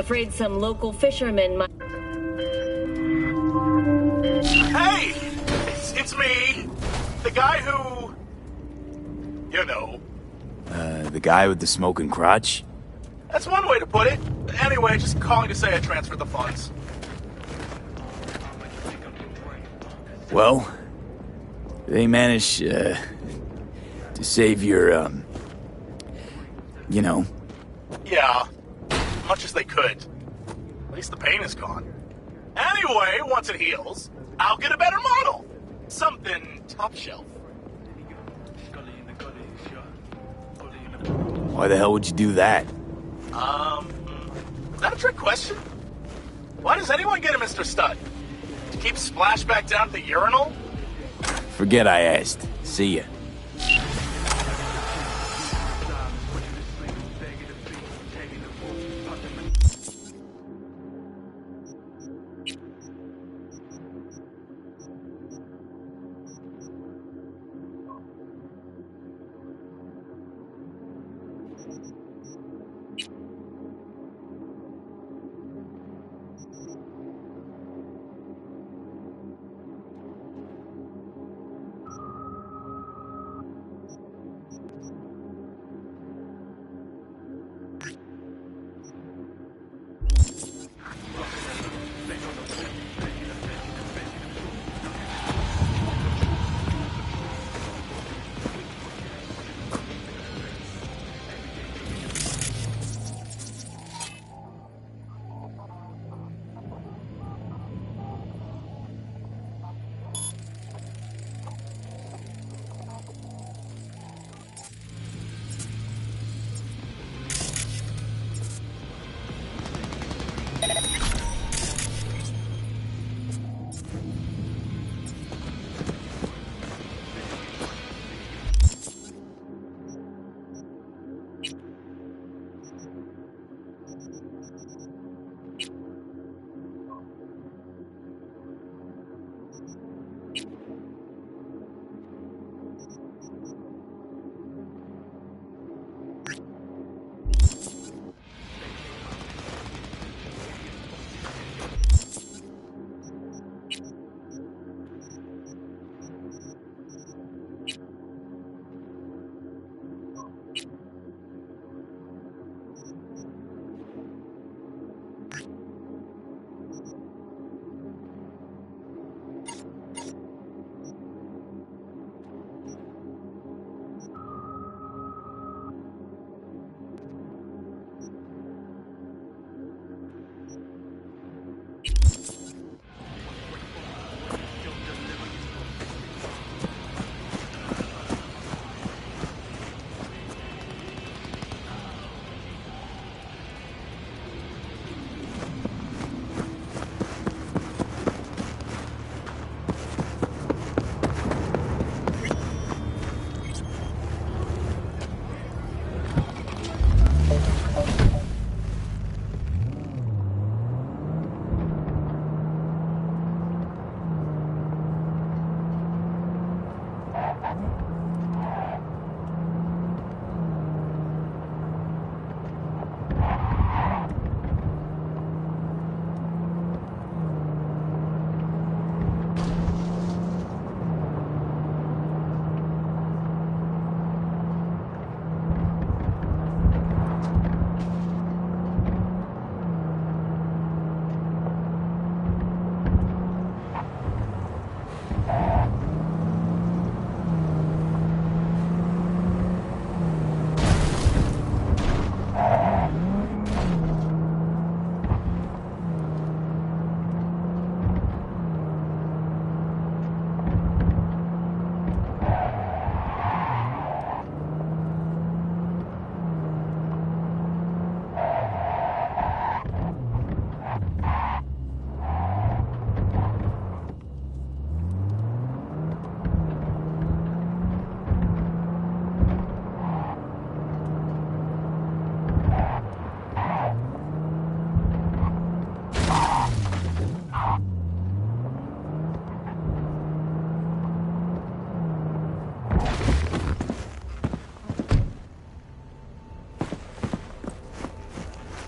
Afraid some local fishermen might... Hey! It's me! The guy who... You know. The guy with the smoking crotch? That's one way to put it. Anyway, just calling to say I transferred the funds. Well, they managed, to save your, you know. Yeah, much as they could. At least the pain is gone. Anyway, once it heals, I'll get a better model. Something top shelf. Why the hell would you do that? Is that a trick question? Why does anyone get a Mr. Stud? To keep Splashback down at the urinal? Forget I asked. See ya.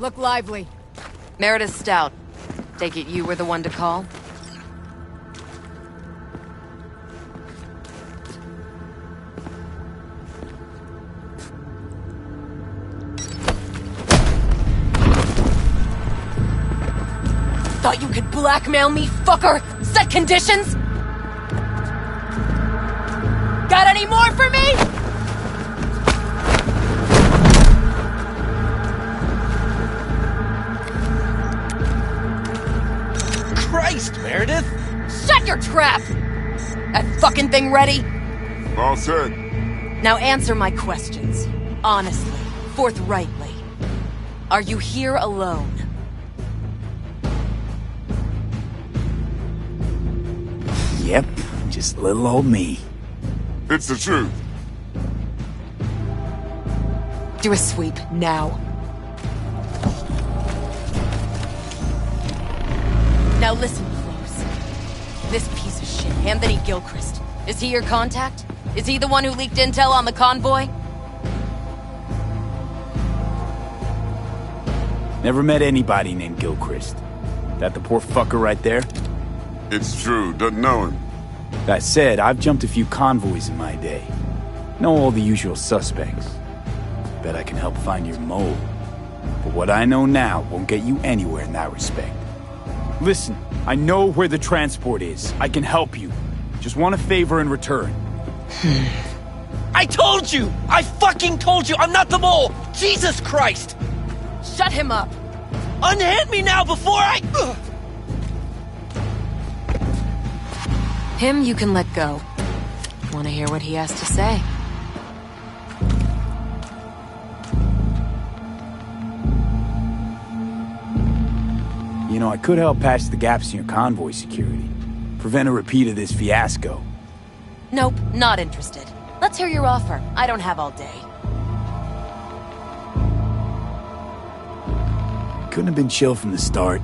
Look lively. Meredith Stout. Take it you were the one to call? Thought you could blackmail me, fucker? Set conditions? Got any more for me? Christ, Meredith! Shut your trap! That fucking thing ready? All set. Now answer my questions. Honestly, forthrightly. Are you here alone? Yep, just little old me. It's the truth. Do a sweep, now. Now listen close. This piece of shit, Anthony Gilchrist. Is he your contact? Is he the one who leaked intel on the convoy? Never met anybody named Gilchrist. That the poor fucker right there? It's true. Doesn't know him. That said, I've jumped a few convoys in my day. Know all the usual suspects. Bet I can help find your mole. But what I know now won't get you anywhere in that respect. Listen, I know where the transport is. I can help you. Just want a favor in return. I told you! I fucking told you! I'm not the mole! Jesus Christ! Shut him up! Unhand me now before I... Ugh. Him you can let go. Want to hear what he has to say? You know, I could help patch the gaps in your convoy security. Prevent a repeat of this fiasco. Nope, not interested. Let's hear your offer. I don't have all day. Couldn't have been chill from the start.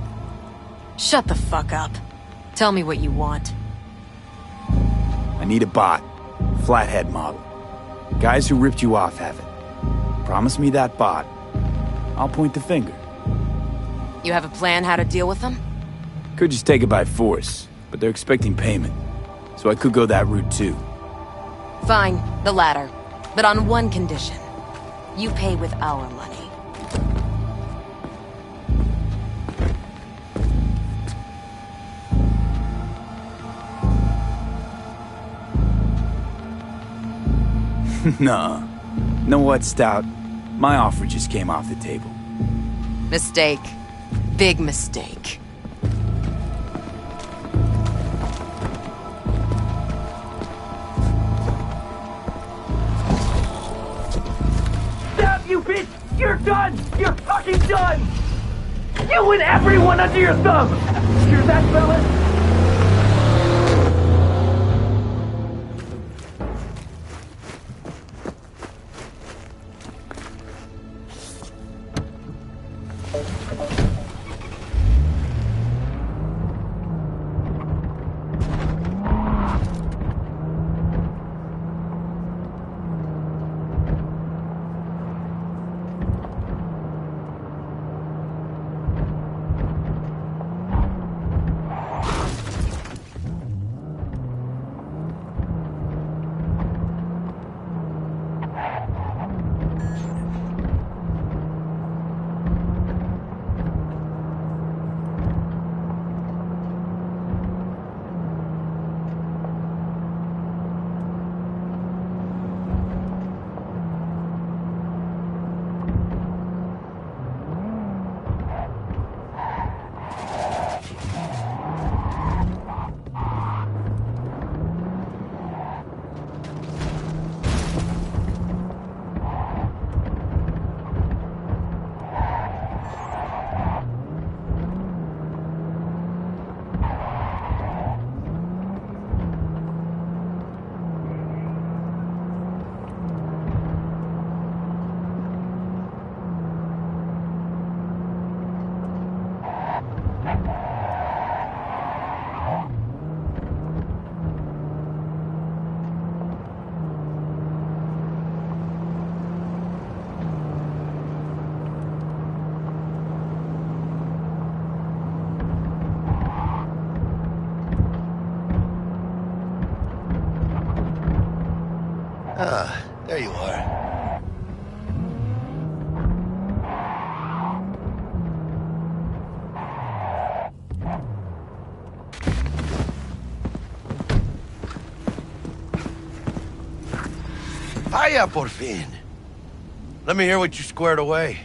Shut the fuck up. Tell me what you want. I need a bot. Flathead model. Guys who ripped you off have it. Promise me that bot. I'll point the finger. You have a plan how to deal with them? Could just take it by force, but they're expecting payment. So I could go that route too. Fine, the latter. But on one condition. You pay with our money. Nah. Know what, Stout? My offer just came off the table. Mistake. Big mistake. Stop, you bitch! You're done! You're fucking done! You and everyone under your thumb! Hear that, fellas? Ah, there you are. Hiya, por fin. Let me hear what you squared away.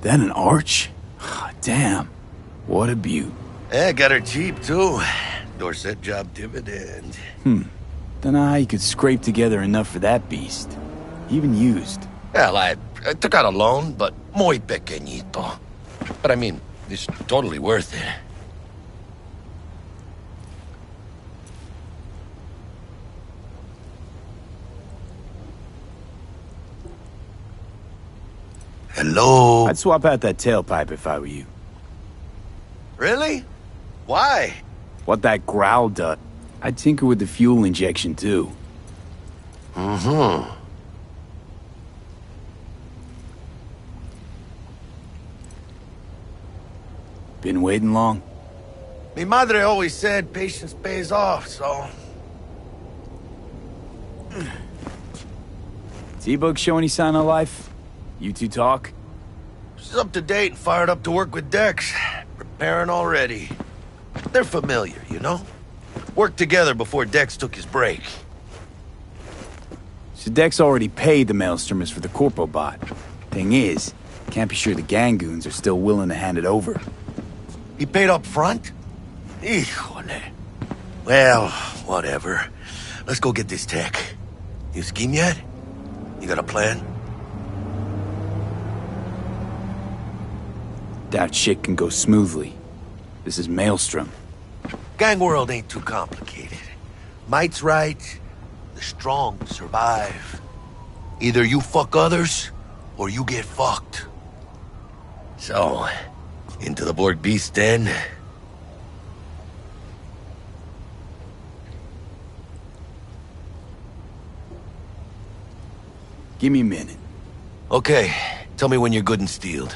That an arch? Damn. What a beaut. Yeah, got her cheap, too. Dorset job dividend. Don't know how you could scrape together enough for that beast. Even used. Well, I took out a loan, but muy pequeñito. But I mean, it's totally worth it. Hello? I'd swap out that tailpipe if I were you. Really? Why? What that growl does. I'd tinker with the fuel injection, too. Mm-hmm. Been waiting long? Mi madre always said patience pays off, so... T-Bug show any sign of life? You two talk? She's up to date and fired up to work with Dex. Preparing already. They're familiar, you know? Worked together before Dex took his break. So Dex already paid the Maelstromers for the Corpo bot. Thing is, can't be sure the Gangoons are still willing to hand it over. He paid up front? Híjole. Well, whatever. Let's go get this tech. You scheme yet? You got a plan? Doubt shit can go smoothly. This is Maelstrom. Gang world ain't too complicated. Might's right, the strong survive. Either you fuck others, or you get fucked. So, into the Borg Beast Den. Give me a minute. Okay, tell me when you're good and steeled.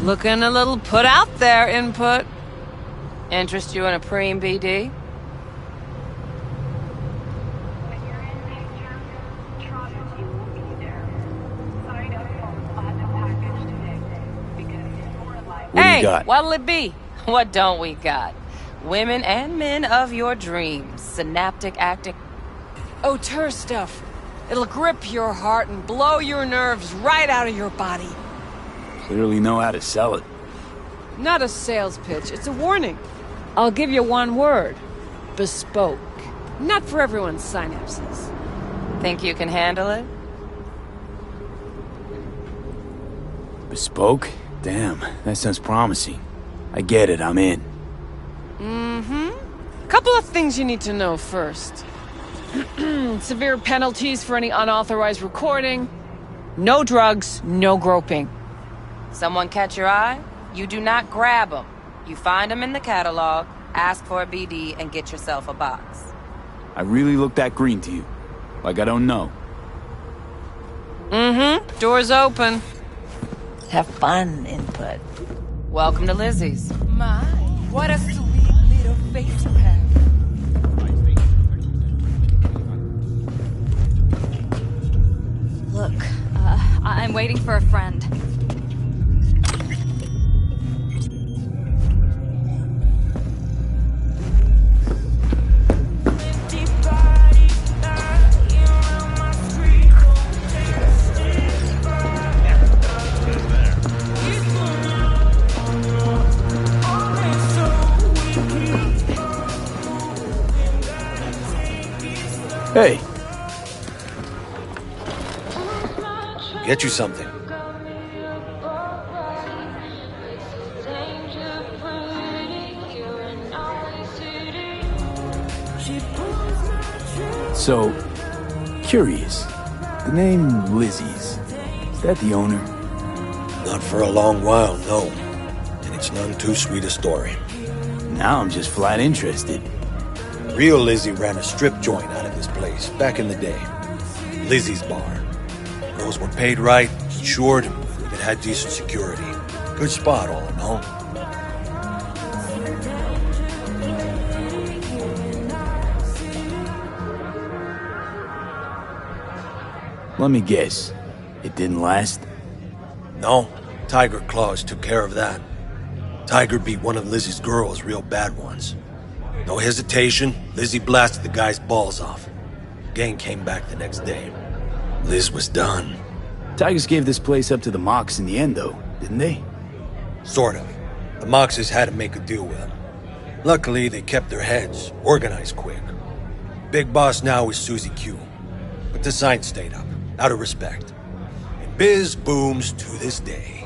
Looking a little put out there, Input. Interest you in a preem, BD? What do you got? What'll it be? What don't we got? Women and men of your dreams. Synaptic acting. auteur stuff. It'll grip your heart and blow your nerves right out of your body. Clearly know how to sell it. Not a sales pitch, it's a warning. I'll give you one word. Bespoke. Not for everyone's synapses. Think you can handle it? Bespoke? Damn, that sounds promising. I get it, I'm in. Couple of things you need to know first. Severe penalties for any unauthorized recording. No drugs, no groping. Someone catch your eye? You do not grab them. You find them in the catalog, ask for a BD, and get yourself a box. I really look that green to you. Like I don't know. Door's open. Have fun, input. Welcome to Lizzie's. My, what a sweet little face you have. Look, I'm waiting for a friend. Hey, Get you something. so, curious. The name Lizzie's, is that the owner? Not for a long while, no. And it's none too sweet a story. Now I'm just flat interested. Real Lizzie ran a strip joint out of this place back in the day. Lizzie's Bar. Girls were paid right, insured, it had decent security. Good spot, all in all. Let me guess. It didn't last? No, Tiger Claws took care of that. Tiger beat one of Lizzie's girls real bad ones. No hesitation, Lizzie blasted the guy's balls off. Gang came back the next day. Liz was done. Tigers gave this place up to the Mox in the end, though, didn't they? Sort of. The Moxes had to make a deal with them. Luckily, they kept their heads, organized quick. Big boss now is Susie Q. But the sign stayed up, out of respect. And biz booms to this day.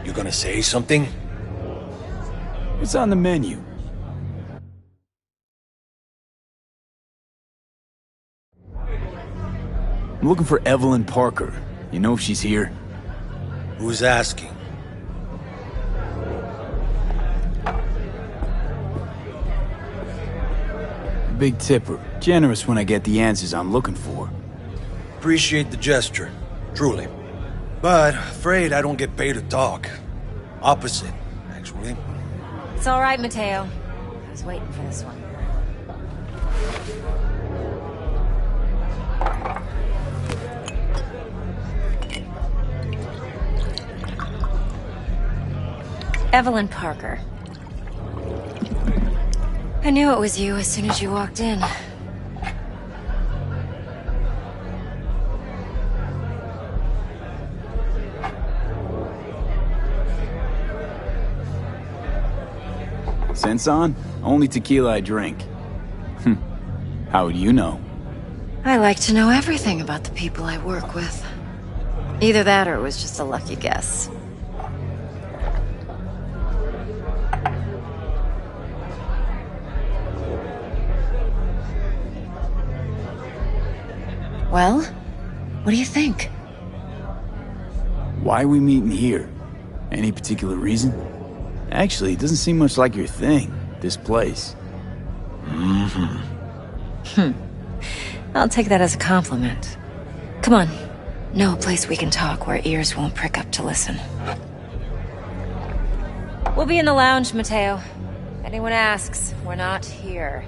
You gonna say something? What's on the menu? I'm looking for Evelyn Parker. You know if she's here? Who's asking? Big tipper. Generous when I get the answers I'm looking for. Appreciate the gesture, truly. But afraid I don't get paid to talk. Opposite, actually. It's all right, Mateo. I was waiting for this one. Evelyn Parker. I knew it was you as soon as you walked in. Sense on? Only tequila I drink. How would you know? I like to know everything about the people I work with. Either that or it was just a lucky guess. Well, what do you think? Why are we meeting here? Any particular reason? Actually, it doesn't seem much like your thing, this place. I'll take that as a compliment. Come on. Know a place we can talk where ears won't prick up to listen. We'll be in the lounge, Mateo. If anyone asks, we're not here.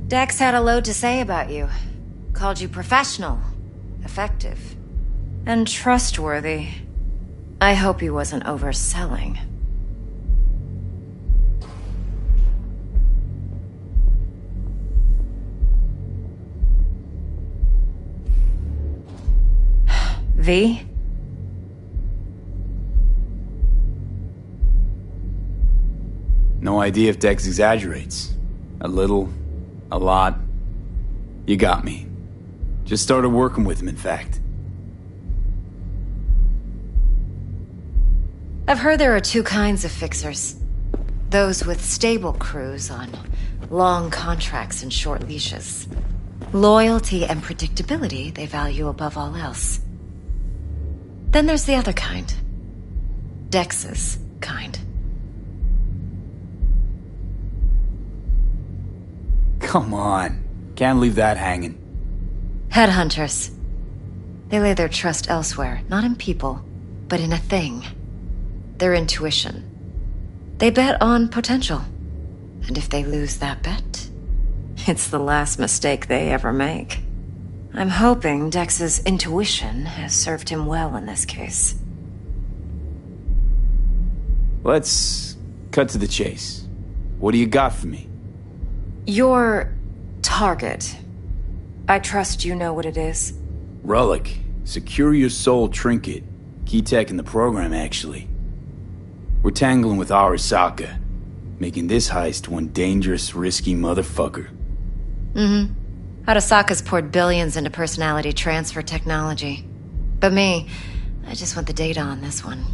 Dex had a load to say about you. Called you professional, effective, and trustworthy. I hope he wasn't overselling. V? No idea if Dex exaggerates. A little, a lot. You got me. Just started working with him, in fact. I've heard there are two kinds of fixers. Those with stable crews on long contracts and short leashes. Loyalty and predictability they value above all else. Then there's the other kind. Dex's kind. Come on. Can't leave that hanging. Headhunters. They lay their trust elsewhere, not in people, but in a thing. Their intuition. They bet on potential. And if they lose that bet, it's the last mistake they ever make. I'm hoping Dex's intuition has served him well in this case. Let's cut to the chase. What do you got for me? Your target. I trust you know what it is. Relic. Secure your soul trinket. Key tech in the program, actually. We're tangling with Arasaka, making this heist one dangerous, risky motherfucker. Mm-hmm. Arasaka's poured billions into personality transfer technology. But me, I just want the data on this one.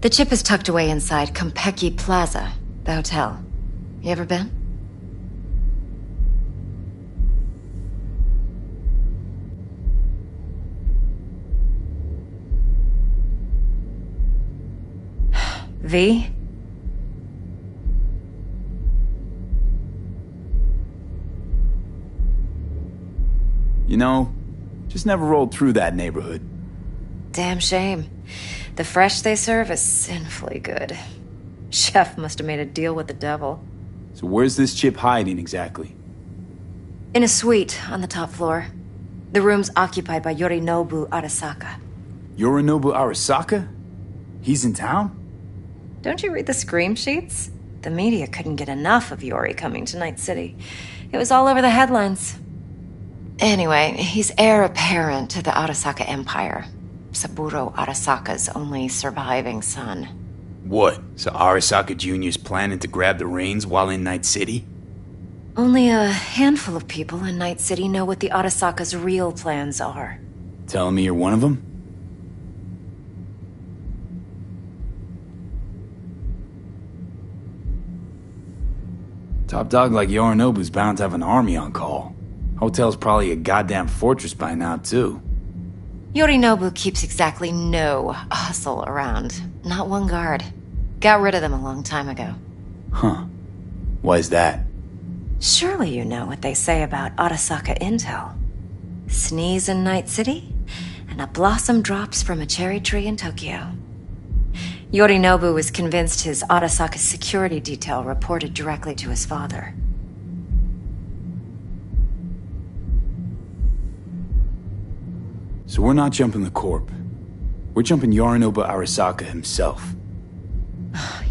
The chip is tucked away inside Kompeki Plaza, the hotel. You ever been? V? You know, just never rolled through that neighborhood. Damn shame. The fresh they serve is sinfully good. Chef must have made a deal with the devil. So where's this chip hiding exactly? In a suite on the top floor. The room's occupied by Yorinobu Arasaka. Yorinobu Arasaka? He's in town? Don't you read the scream sheets? The media couldn't get enough of Yori coming to Night City. It was all over the headlines. Anyway, he's heir apparent to the Arasaka Empire. Saburo Arasaka's only surviving son. What? So Arasaka Jr.'s planning to grab the reins while in Night City? Only a handful of people in Night City know what the Arasaka's real plans are. Telling me you're one of them? Top dog like Yorinobu's bound to have an army on call. Hotel's probably a goddamn fortress by now, too. Yorinobu keeps exactly no hustle around. Not one guard. Got rid of them a long time ago. Huh. Why's that? Surely you know what they say about Arasaka intel. Sneeze in Night City, and a blossom drops from a cherry tree in Tokyo. Yorinobu was convinced his Arasaka security detail reported directly to his father. So we're not jumping the Corp. We're jumping Yorinobu Arasaka himself.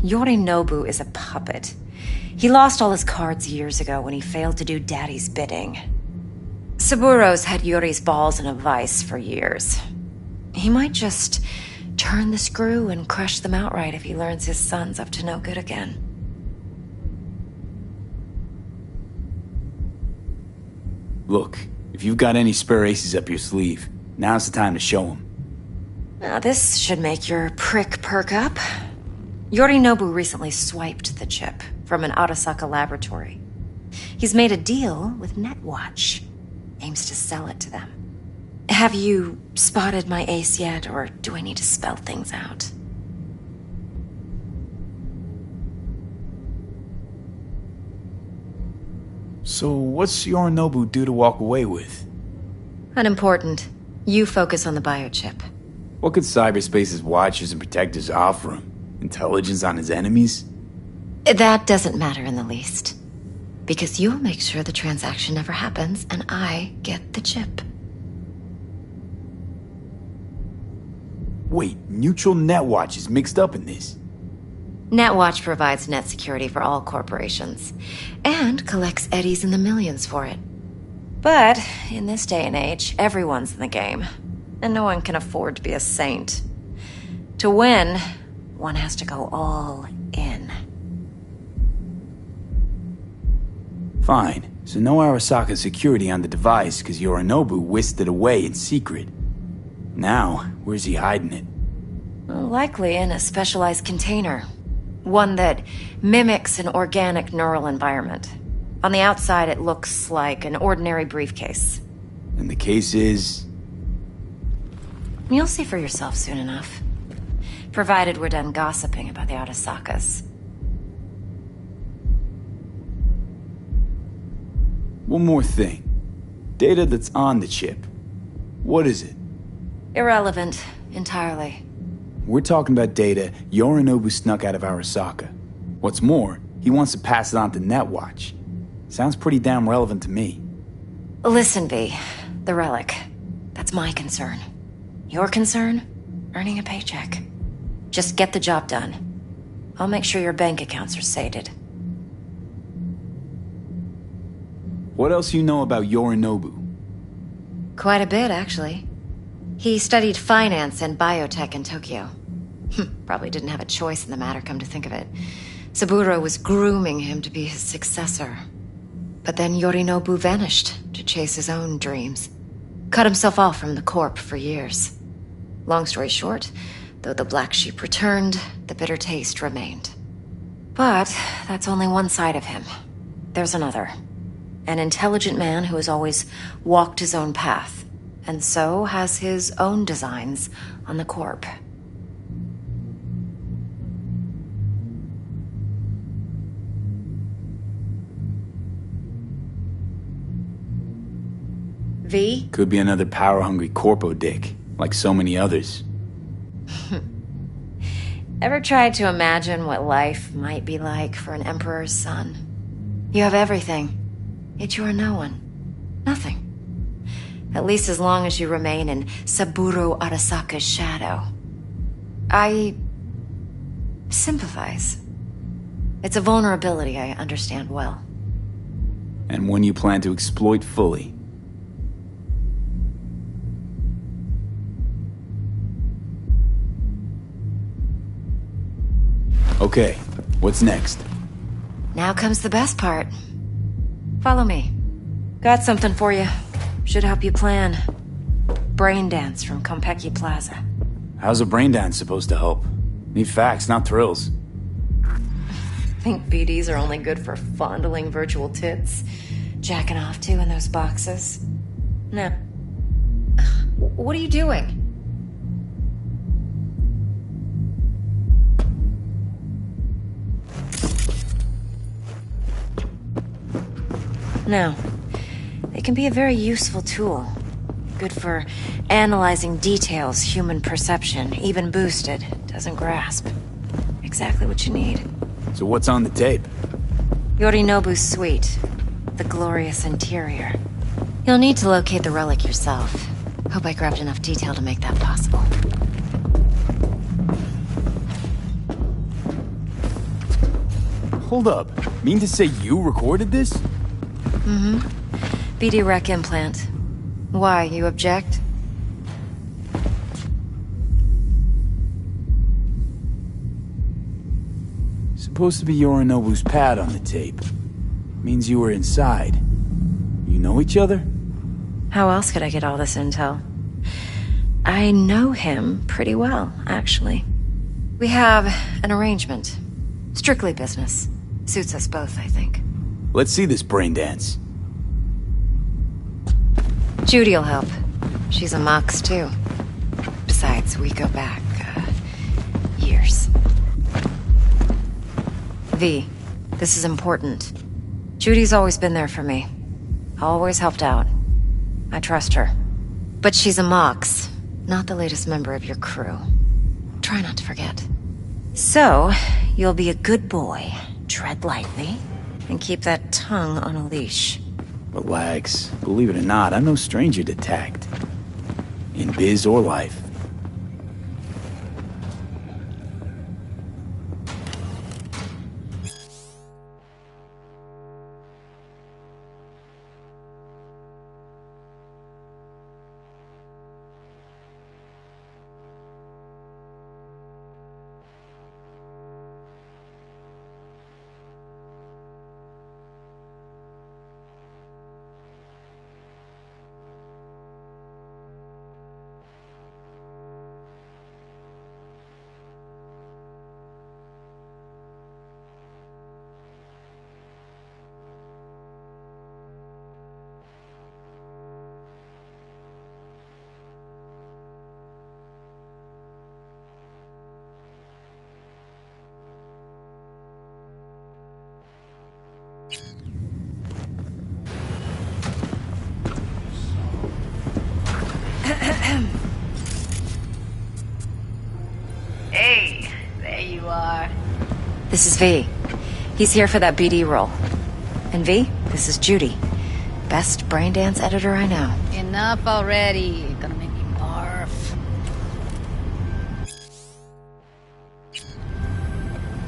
Yorinobu is a puppet. He lost all his cards years ago when he failed to do Daddy's bidding. Saburo's had Yori's balls in a vice for years. He might just turn the screw and crush them outright if he learns his son's up to no good again. Look, if you've got any spare aces up your sleeve, now's the time to show them. Now this should make your prick perk up. Yorinobu recently swiped the chip from an Arasaka laboratory. He's made a deal with Netwatch. Aims to sell it to them. Have you spotted my ace yet, or do I need to spell things out? So what's Yorinobu due to walk away with? Unimportant. You focus on the biochip. What could cyberspace's watchers and protectors offer him? Intelligence on his enemies? That doesn't matter in the least. Because you'll make sure the transaction never happens, and I get the chip. Wait, Neutral Netwatch is mixed up in this. Netwatch provides net security for all corporations, and collects eddies in the millions for it. But in this day and age, everyone's in the game, and no one can afford to be a saint. To win, one has to go all in. Fine, so no Arasaka security on the device because Yorinobu whisked it away in secret. Now, where's he hiding it? Well, likely in a specialized container. One that mimics an organic neural environment. On the outside, it looks like an ordinary briefcase. And the case is... You'll see for yourself soon enough. Provided we're done gossiping about the Arasakas. One more thing. Data that's on the chip. What is it? Irrelevant, entirely. We're talking about data Yorinobu snuck out of Arasaka. What's more, he wants to pass it on to Netwatch. Sounds pretty damn relevant to me. Listen, V. The relic. That's my concern. Your concern? Earning a paycheck. Just get the job done. I'll make sure your bank accounts are sated. What else you know about Yorinobu? Quite a bit, actually. He studied finance and biotech in Tokyo. Probably didn't have a choice in the matter, come to think of it. Saburo was grooming him to be his successor. But then Yorinobu vanished to chase his own dreams. Cut himself off from the Corp for years. Long story short, though the black sheep returned, the bitter taste remained. But that's only one side of him. There's another. An intelligent man who has always walked his own path, and so has his own designs on the Corp. V? Could be another power-hungry corpo dick, like so many others. Ever tried to imagine what life might be like for an emperor's son? You have everything, yet you are no one. Nothing. At least as long as you remain in Saburo Arasaka's shadow. I sympathize. It's a vulnerability I understand well. And one you plan to exploit fully. Okay, what's next? Now comes the best part. Follow me. Got something for you. Should help you plan. Brain dance from Konpeki Plaza. How's a brain dance supposed to help? Need facts, not thrills. Think BDs are only good for fondling virtual tits? Jacking off to in those boxes? No. What are you doing? No. They can be a very useful tool. Good for analyzing details human perception, even boosted, doesn't grasp. Exactly what you need. So what's on the tape? Yorinobu's suite. The glorious interior. You'll need to locate the relic yourself. Hope I grabbed enough detail to make that possible. Hold up. Mean to say you recorded this? Mm-hmm. BD Rec implant. Why, you object? Supposed to be Yorinobu's pad on the tape. Means you were inside. You know each other? How else could I get all this intel? I know him pretty well, actually. We have an arrangement. Strictly business. Suits us both, I think. Let's see this brain dance. Judy'll help. She's a Mox, too. Besides, we go back, years. V, this is important. Judy's always been there for me. Always helped out. I trust her. But she's a Mox, not the latest member of your crew. Try not to forget. So, you'll be a good boy. Tread lightly. And keep that tongue on a leash. Relax. Believe it or not, I'm no stranger to tact. In biz or life. Hey, there you are. This is V. He's here for that BD role. And V, this is Judy. Best brain dance editor I know. Enough already. You're gonna make me barf.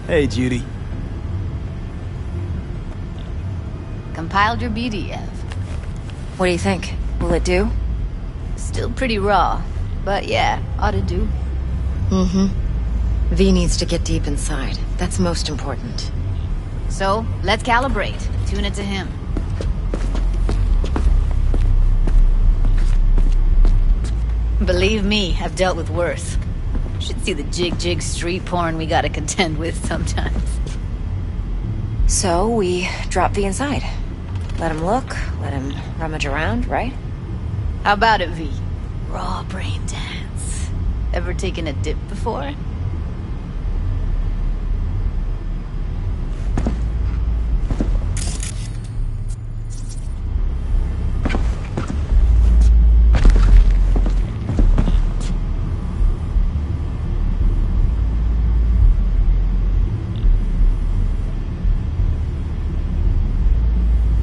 Hey, Judy. Compiled your BD, Ev. What do you think? Will it do? Still pretty raw, but yeah, ought to do. Mm-hmm. V needs to get deep inside. That's most important. So, let's calibrate. Tune it to him. Believe me, I've dealt with worse. Should see the jig street porn we gotta contend with sometimes. So, we drop V inside. Let him look, let him rummage around, right? How about it, V? Raw brain dance. Ever taken a dip before?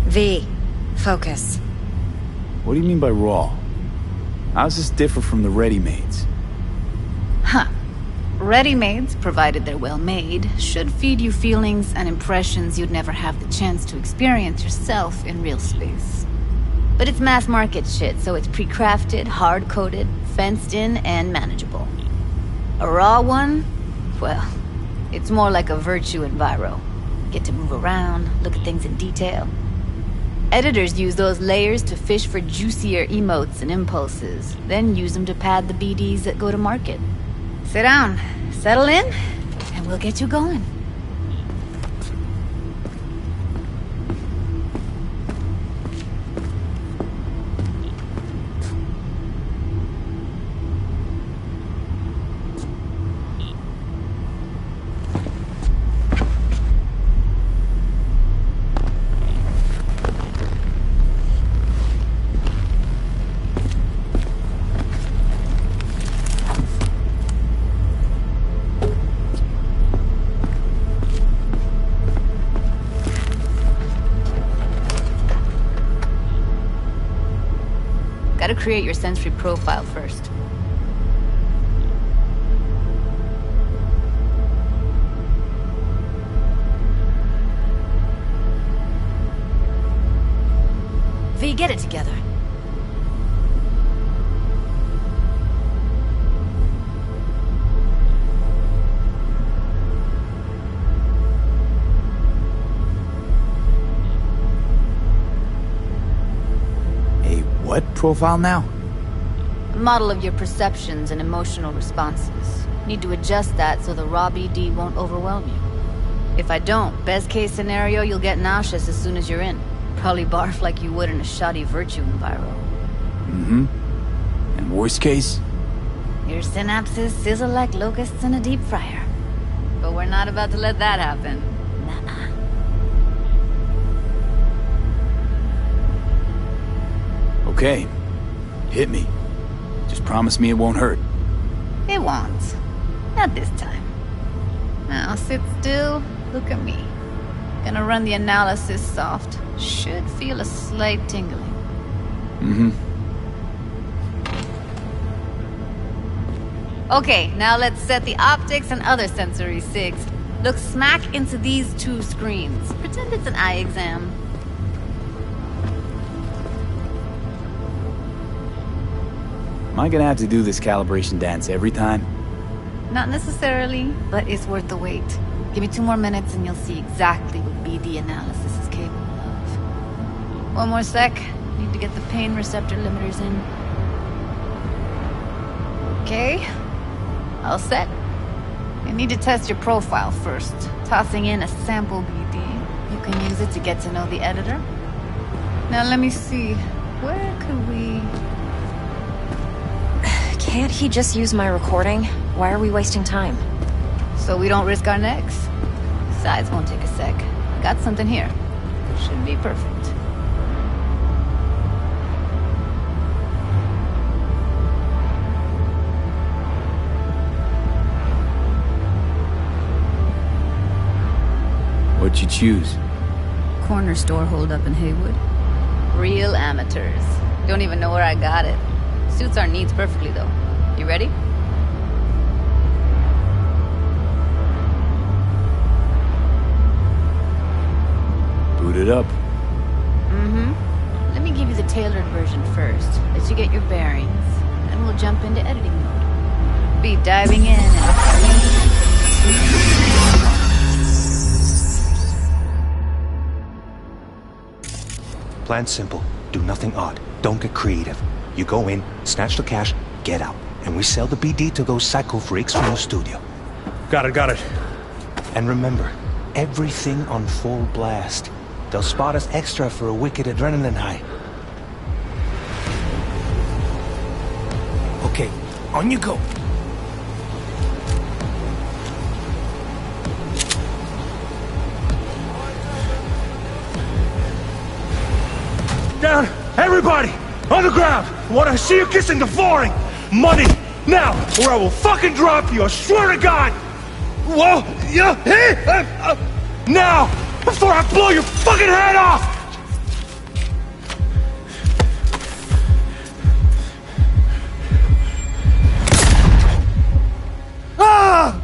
V, focus. What do you mean by raw? How's this differ from the ready-mades? Huh. Ready-mades, provided they're well made, should feed you feelings and impressions you'd never have the chance to experience yourself in real space. But it's mass market shit, so it's pre-crafted, hard-coded, fenced in, and manageable. A raw one? Well, it's more like a virtue enviro. Get to move around, look at things in detail. Editors use those layers to fish for juicier emotes and impulses, then use them to pad the BDs that go to market. Sit down, settle in, and we'll get you going. Gotta create your sensory profile first. V, get it together. What profile now? A model of your perceptions and emotional responses. Need to adjust that so the raw BD won't overwhelm you. If I don't, best case scenario, you'll get nauseous as soon as you're in. Probably barf like you would in a shoddy virtue enviro. Mm-hmm. And worst case? Your synapses sizzle like locusts in a deep fryer. But we're not about to let that happen. Nuh-uh. Okay. Hit me. Just promise me it won't hurt. It won't. Not this time. Now sit still, look at me. Gonna run the analysis soft. Should feel a slight tingling. Okay, now let's set the optics and other sensory sigs. Look smack into these two screens. Pretend it's an eye exam. Am I gonna have to do this calibration dance every time? Not necessarily, but it's worth the wait. Give me 2 more minutes and you'll see exactly what BD analysis is capable of. 1 more sec. Need to get the pain receptor limiters in. Okay. All set. I need to test your profile first. Tossing in a sample BD. You can use it to get to know the editor. Now let me see. Where could we... Can't he just use my recording? Why are we wasting time? So we don't risk our necks. Besides, won't take a sec. Got something here. Should be perfect. What'd you choose? Corner store holdup in Haywood. Real amateurs. Don't even know where I got it. Suits our needs perfectly, though. You ready? Boot it up. Let me give you the tailored version first. Let you get your bearings. Then we'll jump into editing mode. Be diving in Plan simple. Do nothing odd. Don't get creative. You go in, snatch the cash, get out. And we sell the BD to those psycho freaks from the studio. Got it. And remember, everything on full blast. They'll spot us extra for a wicked adrenaline high. Okay, on you go. Down! Everybody! On the ground! I want to see you kissing the flooring! Money! Now! Or I will fucking drop you! I swear to God! Whoa! Yeah! Hey! Now! Before I blow your fucking head off! Ah!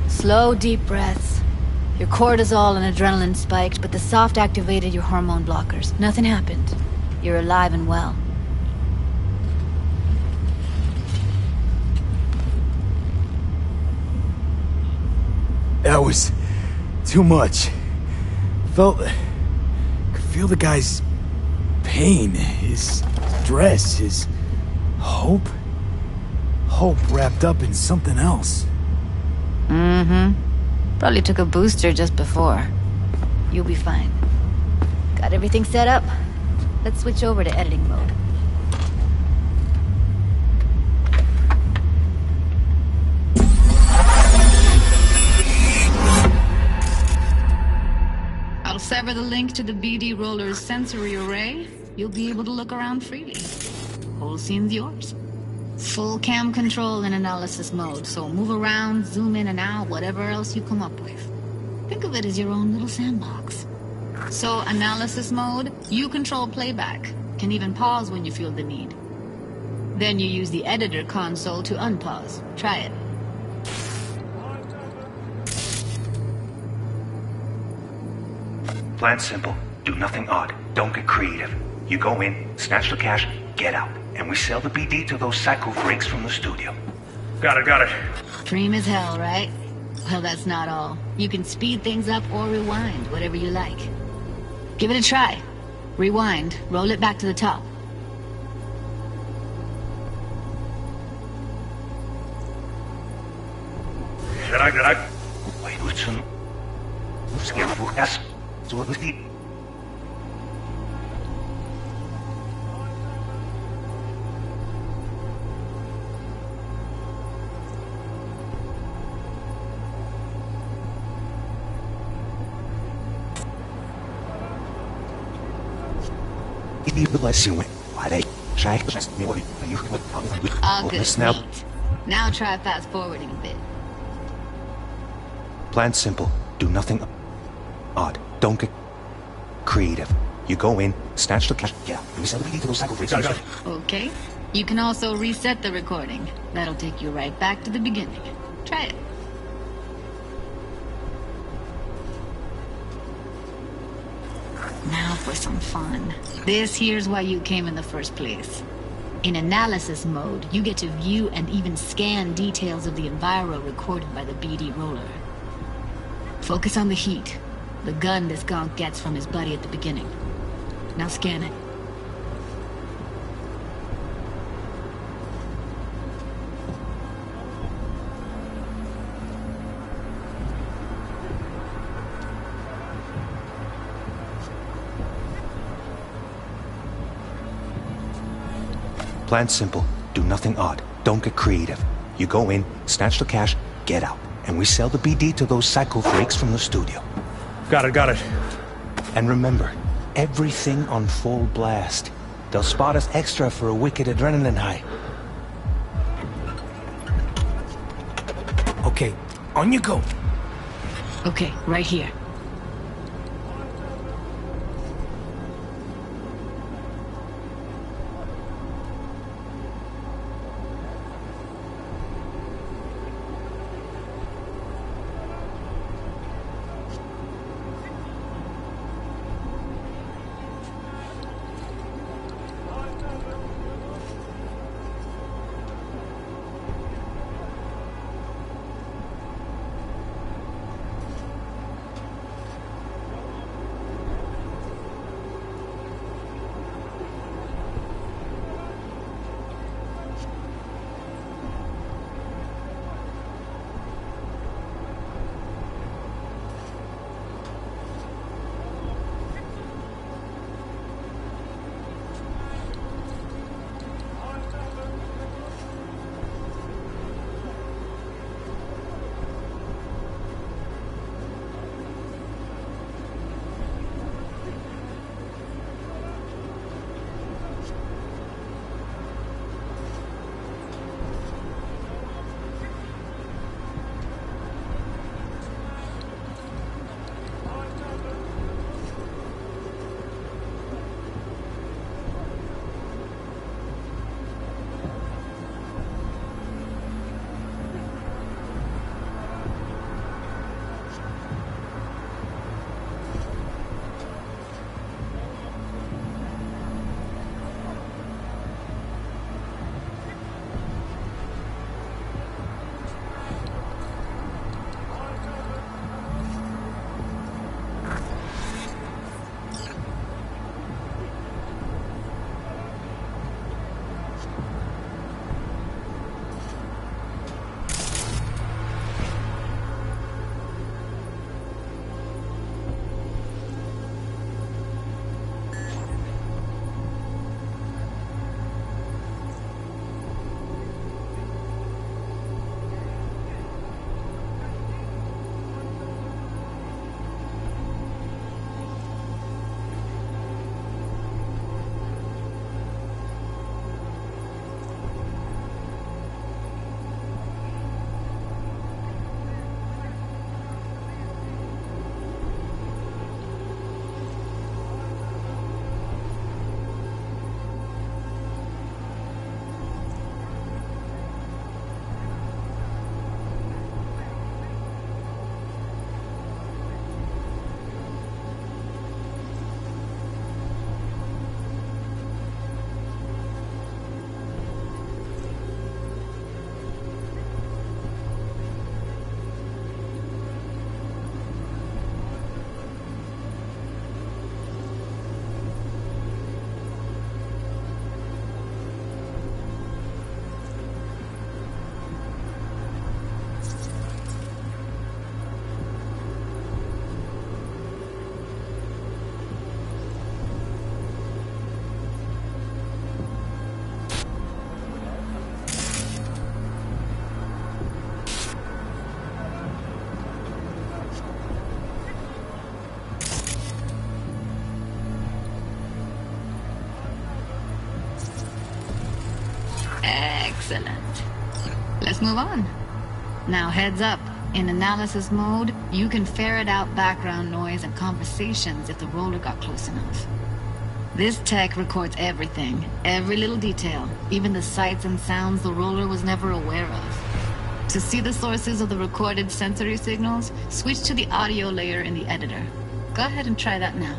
Slow, deep breaths. Your cortisol and adrenaline spiked, but the soft activated your hormone blockers. Nothing happened. You're alive and well. That was too much. Could feel the guy's pain, his stress, his hope. Hope wrapped up in something else. Probably took a booster just before. You'll be fine. Got everything set up? Let's switch over to editing mode. I'll sever the link to the BD Roller's sensory array. You'll be able to look around freely. Whole scene's yours. Full cam control in analysis mode, so move around, zoom in and out, whatever else you come up with. Think of it as your own little sandbox. So, analysis mode, you control playback. Can even pause when you feel the need. Then you use the editor console to unpause. Try it. Plan simple. Do nothing odd. Don't get creative. You go in, snatch the cash, get out. And we sell the BD to those psycho freaks from the studio. Got it. Dream as hell, right? Well, that's not all. You can speed things up or rewind, whatever you like. Give it a try. Rewind, roll it back to the top. Did I? Wait, listen. Skillful ass. So what was the... All good. Now try fast forwarding a bit. Plan simple. Do nothing odd. Don't get creative. You go in, snatch the cash, get out, and we sell the BD to those psycho freaks. Got it. Okay. You can also reset the recording. That'll take you right back to the beginning. Try it. Now for some fun. This here's why you came in the first place. In analysis mode, you get to view and even scan details of the enviro recorded by the BD roller. Focus on the heat, the gun this gonk gets from his buddy at the beginning. Now scan it. Plan's simple. Do nothing odd. Don't get creative. You go in, snatch the cash, get out, and we sell the BD to those psycho freaks from the studio. Got it. And remember, everything on full blast. They'll spot us extra for a wicked adrenaline high. Okay, on you go. Okay, right here. Excellent. Let's move on. Now heads up. In analysis mode, you can ferret out background noise and conversations if the roller got close enough. This tech records everything, every little detail, even the sights and sounds the roller was never aware of. To see the sources of the recorded sensory signals, switch to the audio layer in the editor. Go ahead and try that now.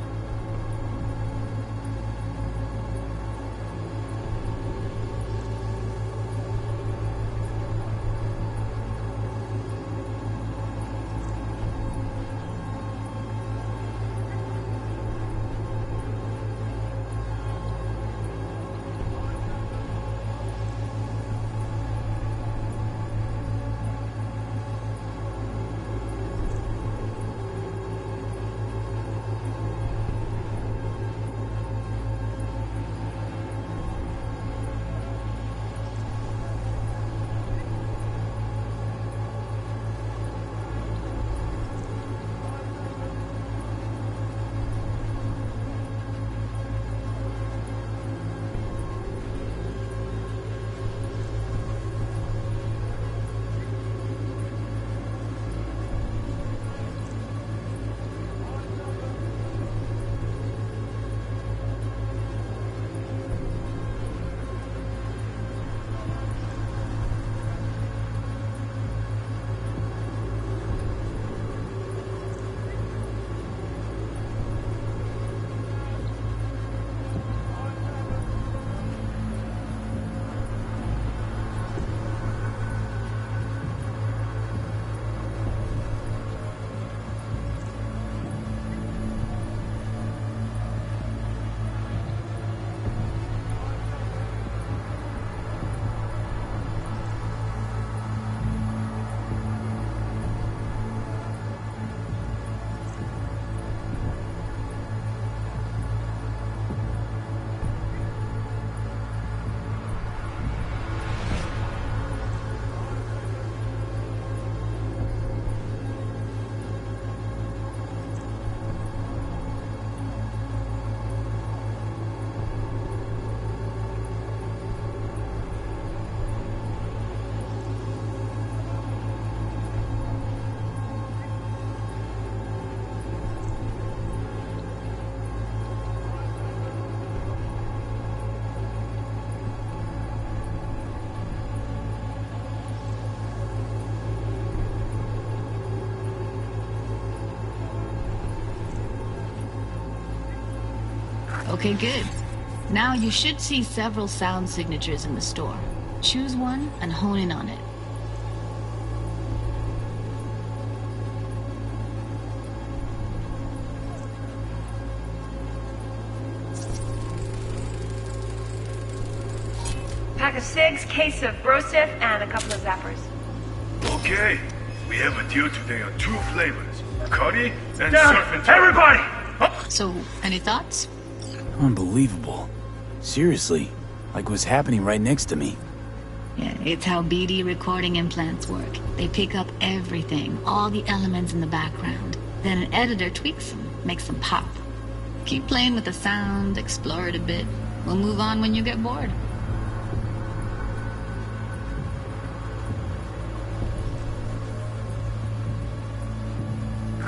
Okay, good. Now you should see several sound signatures in the store. Choose one and hone in on it. Pack of cigs, case of Brosif, and a couple of zappers. Okay, we have a deal today on 2 flavors, curry and Down, surf and everybody! So, any thoughts? Unbelievable. Seriously, like what's happening right next to me. Yeah, it's how BD recording implants work. They pick up everything, all the elements in the background. Then an editor tweaks them, makes them pop. Keep playing with the sound, explore it a bit. We'll move on when you get bored.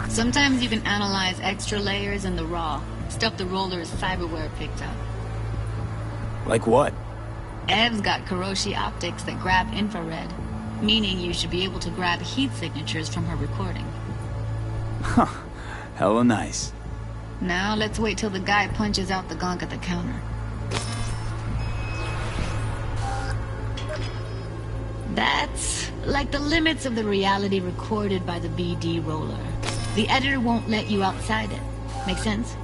Sometimes you can analyze extra layers in the raw, stuff the roller's cyberware picked up. Like what? Ev's got Kiroshi optics that grab infrared, meaning you should be able to grab heat signatures from her recording. Huh. Hella nice. Now let's wait till the guy punches out the gonk at the counter. That's like the limits of the reality recorded by the BD roller. The editor won't let you outside it. Make sense?